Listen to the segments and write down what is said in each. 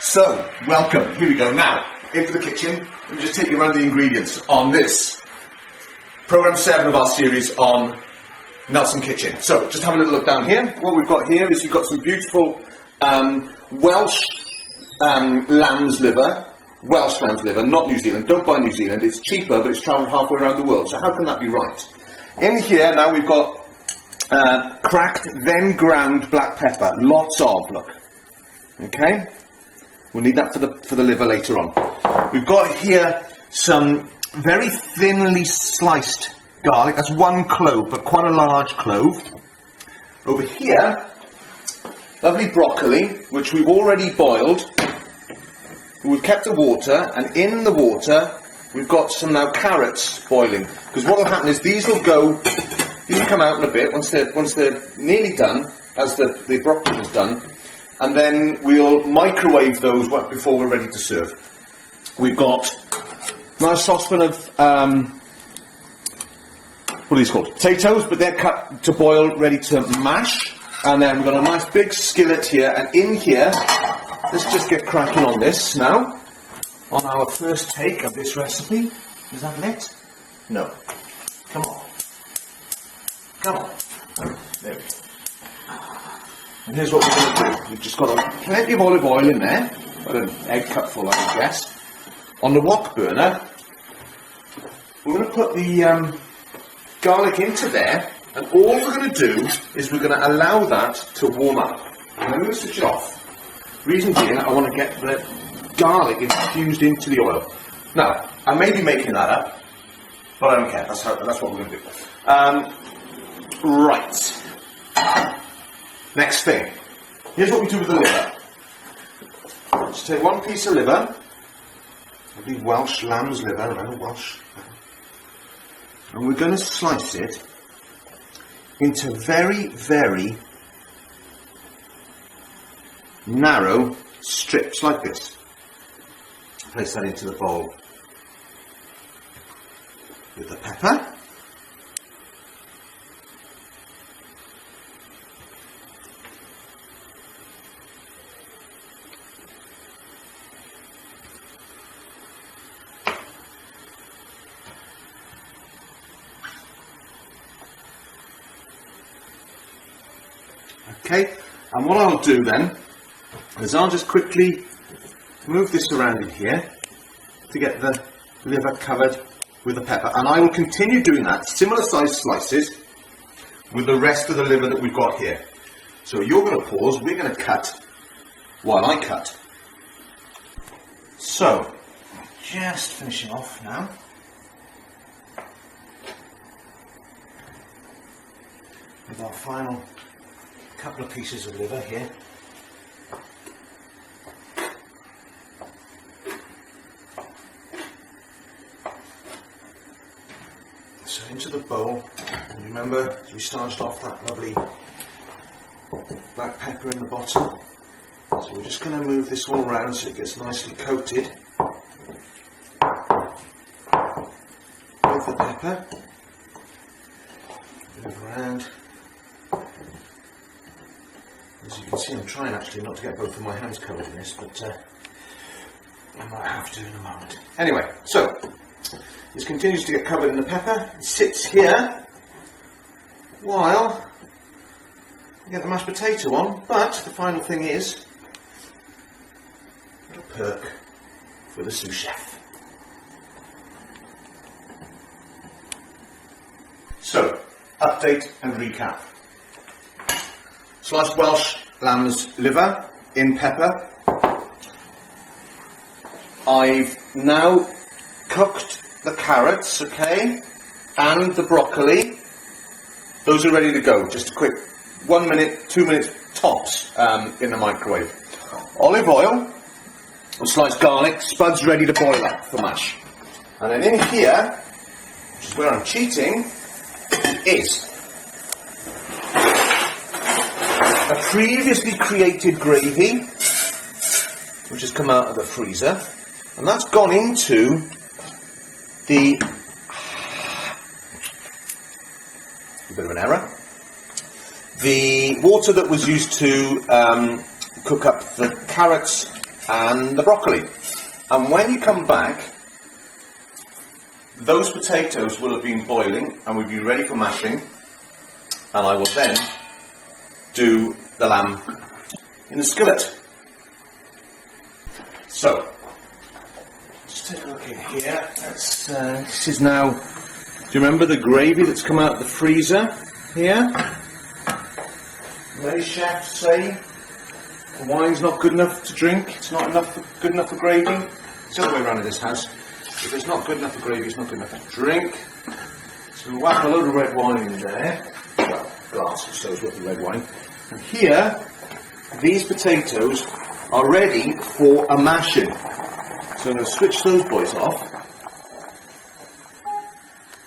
So, welcome. Here we go. Now, into the kitchen. Let me just take you around the ingredients on this Programme 7 of our series on Nelson Kitchen. So, just have a little look down here. What we've got here is you've got some beautiful Welsh lamb's liver. Welsh lamb's liver, not New Zealand. Don't buy New Zealand. It's cheaper, but it's travelled halfway around the world. So how can that be right? In here, now we've got cracked, then ground black pepper. Lots of, look. Okay? We'll need that for the liver later on. We've got here some very thinly sliced garlic. That's one clove, but quite a large clove. Over here, lovely broccoli, which we've already boiled. We've kept the water, and in the water, we've got some now carrots boiling. Because what will happen is these will come out in a bit once they're nearly done, as the broccoli is done. And then we'll microwave those before we're ready to serve. We've got a nice saucepan of, what are these called? Potatoes, but they're cut to boil, ready to mash. And then we've got a nice big skillet here, and in here, let's just get cracking on this now. On our first take of this recipe. Is that lit? No. Come on. Come on. There we go. And here's what we're going to do. We've just got plenty of olive oil in there. About an egg cupful, I would guess. On the wok burner, we're going to put the garlic into there, and all we're going to do is we're going to allow that to warm up. I'm going to switch it off. Reason being, I want to get the garlic infused into the oil. Now, I may be making that up, but I don't care. That's what we're going to do. Right. Next thing. Here's what we do with the liver. Just take one piece of liver. Lovely Welsh lamb's liver, remember Welsh. And we're going to slice it into very, very narrow strips like this. Place that into the bowl with the pepper. Okay, and what I'll do then is I'll just quickly move this around in here to get the liver covered with the pepper, and I will continue doing that, similar sized slices, with the rest of the liver that we've got here. So you're going to pause, we're going to cut while I cut. So, just finishing off now. With our final couple of pieces of liver here. So into the bowl, and remember we started off that lovely black pepper in the bottom. So we're just going to move this all around so it gets nicely coated with the pepper. Move around. As you can see, I'm trying actually not to get both of my hands covered in this, but I might have to in a moment. Anyway, so this continues to get covered in the pepper. It sits here while I get the mashed potato on, but the final thing is a little perk for the sous chef. So, update and recap. Sliced Welsh lamb's liver in pepper. I've now cooked the carrots, okay, and the broccoli. Those are ready to go. Just a quick 1 minute, 2 minutes tops in the microwave. Olive oil, sliced garlic, spuds ready to boil up for mash. And then in here, which is where I'm cheating, is a previously created gravy, which has come out of the freezer, and that's gone into the, a bit of an error, the water that was used to cook up the carrots and the broccoli. And when you come back, those potatoes will have been boiling and will be ready for mashing, and I will then do the lamb in the skillet. So, just take a look in here. This is now, do you remember the gravy that's come out of the freezer here? Many chefs say the wine's not good enough to drink, it's not good enough for gravy. It's the other way around in this house. If it's not good enough for gravy, it's not good enough to drink. So we whack a load of red wine in there. Well, a glass or so's worth of red wine. And here, these potatoes are ready for a mashing. So I'm going to switch those boys off.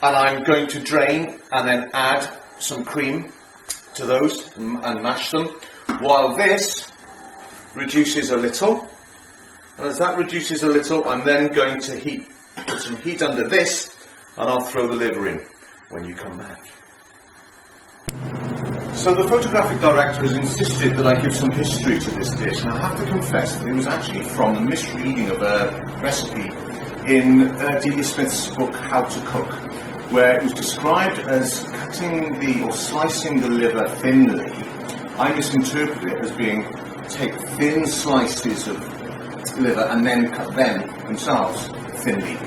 And I'm going to drain and then add some cream to those and mash them. While this reduces a little. And as that reduces a little, I'm then going to put some heat under this, and I'll throw the liver in when you come back. So the photographic director has insisted that I give some history to this dish, and I have to confess that it was actually from a misreading of a recipe in Davies-Smith's book How to Cook, where it was described as cutting or slicing the liver thinly. I misinterpreted it as being take thin slices of liver and then cut them themselves thinly.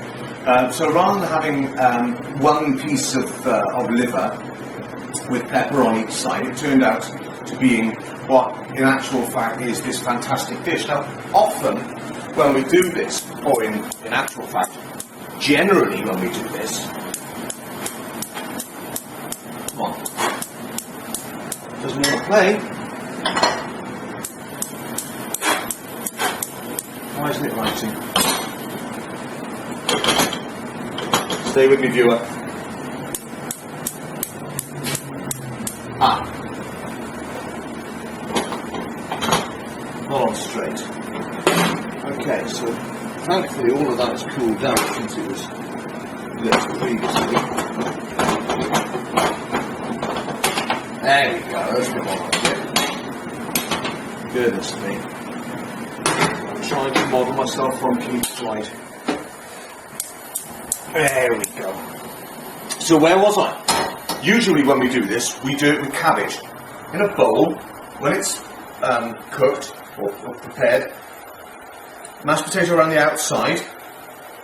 So rather than having one piece of liver with pepper on each side, it turned out to being what in actual fact is this fantastic dish. Now often when we do this, or in actual fact, generally when we do this, come on, doesn't want to play. Why isn't it writing? Stay with me, viewer. Not on straight. Okay, so thankfully all of that has cooled down since it was lit previously. There we go, that's a bit more like it. Goodness me. I'm trying to model myself on Keith's slide. There we go. So where was I? Usually when we do this, we do it with cabbage. In a bowl, when it's cooked or prepared, mashed potato around the outside,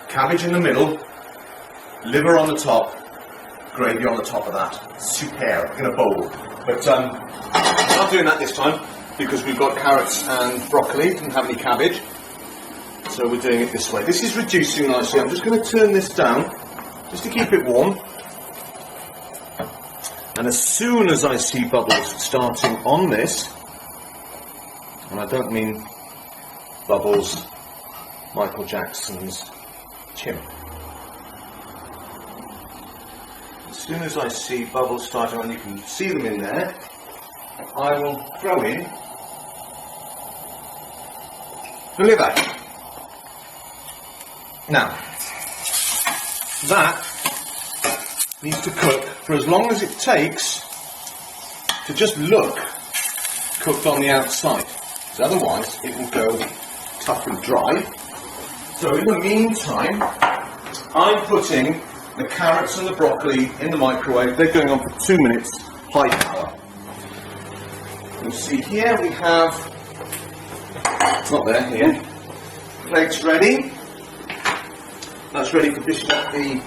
cabbage in the middle, liver on the top, gravy on the top of that. Superb, in a bowl. But I'm not doing that this time because we've got carrots and broccoli, didn't have any cabbage. So we're doing it this way. This is reducing nicely. I'm just going to turn this down just to keep it warm. And as soon as I see bubbles starting on this, and I don't mean bubbles Michael Jackson's chimp. As soon as I see bubbles starting on, you can see them in there, I will throw in the liver. Now, that needs to cook for as long as it takes to just look cooked on the outside, because otherwise it will go tough and dry. So in the meantime, I'm putting the carrots and the broccoli in the microwave. They're going on for 2 minutes, high power. You'll see here we have, it's not there, here, plates ready. That's ready for dishing up the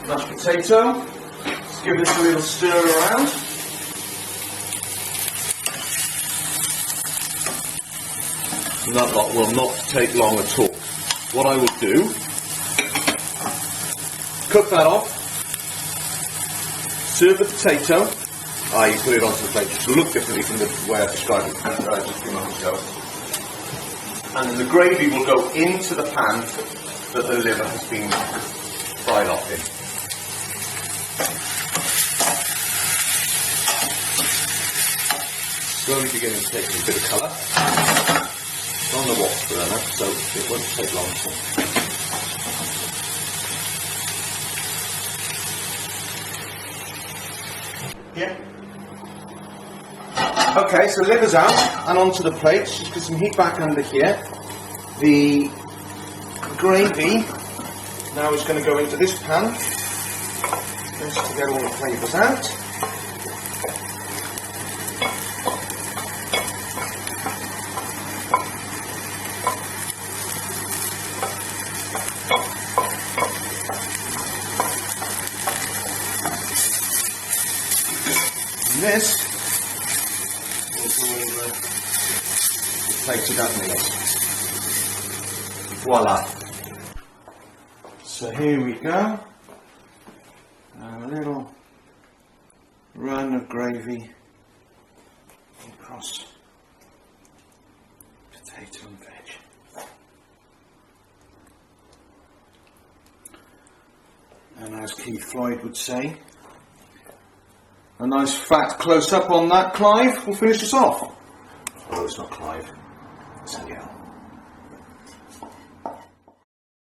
mashed potato. Just give this a little stir around. And that lot will not take long at all. What I will do, cook that off, serve the potato. You put it onto the plate just to look differently from the way I described it just a few moments ago. And then the gravy will go into the pan that the liver has been fried off in. Slowly beginning to take a bit of colour. It's on the watch burner, so it won't take long at all. Yeah. Okay, so liver's out and onto the plate. Just get some heat back under here. The gravy now is going to go into this pan just to get all the flavours out. And this will go over the plated up meals. Voila. So here we go. And a little run of gravy across potato and veg. And as Keith Floyd would say, a nice fat close up on that, Clive, will finish us off. Oh, it's not Clive.